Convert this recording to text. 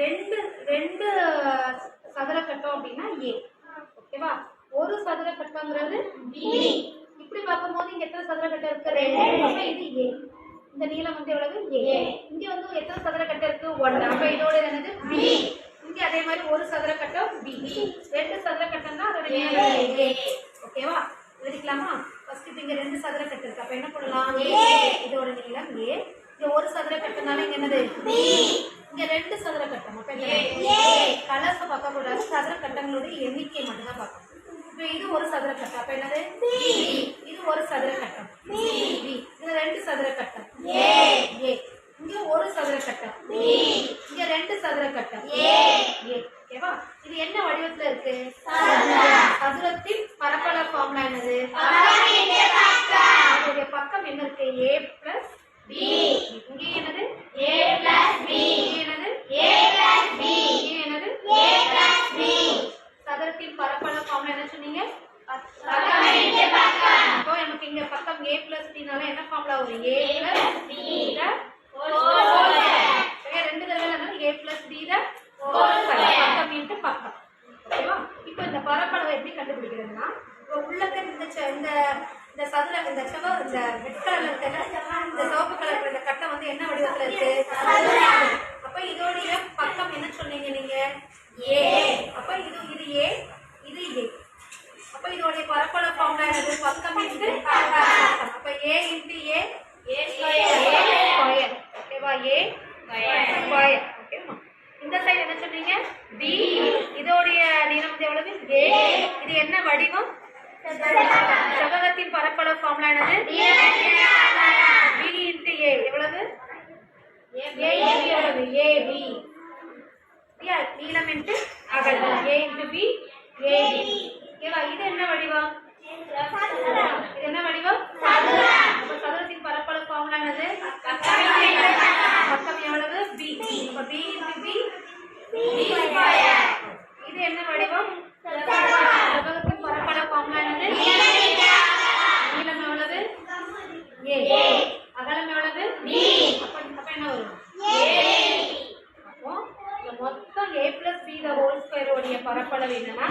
ரெண்டு ரெண்டு சதுர கட்டம் அப்படின்னா ஏ. ஓகேவா? ஒரு சதுர கட்டம்ங்கிறது பி. இப்படி பார்க்கும்போது இங்க எத்தனை சதுர கட்டம் இருக்கு? 2. அப்ப இது ஏ. இந்த நீளம் வந்து எவ்வளவு? ஏ. இங்க வந்து எத்தனை சதுர கட்டம் இருக்கு? 1. அப்ப இதோட என்னது? பி. இங்க அதே மாதிரி ஒரு சதுர கட்டம் பி. ரெண்டு சதுர கட்டம்னா அதோட நீளம் ஏ. ஓகேவா? எழுதிக்கலாமா? ஃபர்ஸ்ட் இப்போ இங்க ரெண்டு சதுர கட்டம் இருக்கு. அப்ப என்ன பண்ணலாம்? இதோட நீளம் ஏ. இங்க ஒரு சதுர கட்டம்னால இங்க என்னது? பி. இங்க ரெண்டு சதுர கட்டம். அப்ப ஏ. கலர்ஸ் பார்க்க கூடாது, சதுர கட்டங்களோட எண்ணிக்கை மட்டும் தான் பார்க்கணும். இப்போ இது ஒரு சதுர கட்டம். அப்ப என்னது? பி. இது ஒரு சதுர கட்டம். பி. இது ரெண்டு சதுர கட்டம். ஏ. இங்க ஒரு சதுர கட்டம். பி. இங்க ரெண்டு சதுர கட்டம். ஏ. ஓகேவா? இது என்ன வடிவத்துல இருக்கு? சதுரத்தின் பரப்பளவு ஃபார்முலா என்னது? அதோட பக்கம் என்ன இருக்கு? a plus b. இங்க என்னது? a plus b. இங்க என்னது? a plus b. இங்க என்னது? a plus b. சதுரத்தின் பரப்பளவு ஃபார்முலா என்ன சொன்னீங்க? பக்கம் பக்கம். அப்போ நமக்கு இங்க பக்கம் a plus b னால என்ன ஃபார்முலா வரும்? a plus b the whole square. ரெண்டு தடவை a plus b the whole square. பக்கம் இன்டு பக்கம். ஓகேவா? இப்போ இந்த பரப்பளவை எப்படி கண்டுபிடிக்கிறதுனா, இப்போ உள்ளக்க இந்த சதுர இந்த செவ்வக இந்த ரெட் கலர்ல இருக்கிற இந்த சிவப்பு கலர் இந்த கட்டம் வந்து என்ன வடிவத்துல இருக்கு? அப்ப இதோடைய பக்கம் என்ன சொன்னீங்க நீங்க? ஏ. அப்ப இது ஏ, இது ஏ. அப்ப இதோடைய பரப்பளவு ஃபார்முலா என்னது? பக்கம் இன்டு பக்கம். அப்ப a இன்டு a ஸ்கொயர். ஓகேவா? a square. ஓகேவா? இந்த சைடு என்ன சொன்னீங்க? b. இதோடைய நீளம் வந்து எவ்வளவு? a. இது என்ன வடிவம்? செவ்வகத்தின் பரப்பளவு ஃபார்முலா என்னது? b இன்டு a எவ்வளவு? a எவ்வளவு? ab. நீளம் இன்டு அகலம். a into b ab. ஓகேவா? இது என்ன வடிவம்? இது என்ன வடிவம்? சதுரம். அப்ப சதுரத்தின் பரப்பளவு ஃபார்முலா என்னது? பக்கம் எவ்வளவு? b. அப்ப b into b b square. இது என்ன வடிவம்? செவ்வகத்தின் பரப்பளவு ஃபார்முலா என்னது? நீளம் எவ்வளவு? a. அகலம் எவ்வளவு? b. அப்ப என்ன வரும்? a. அப்போ இந்த மொத்தம் a plus b the whole square உடைய பரப்பளவு என்னன்னா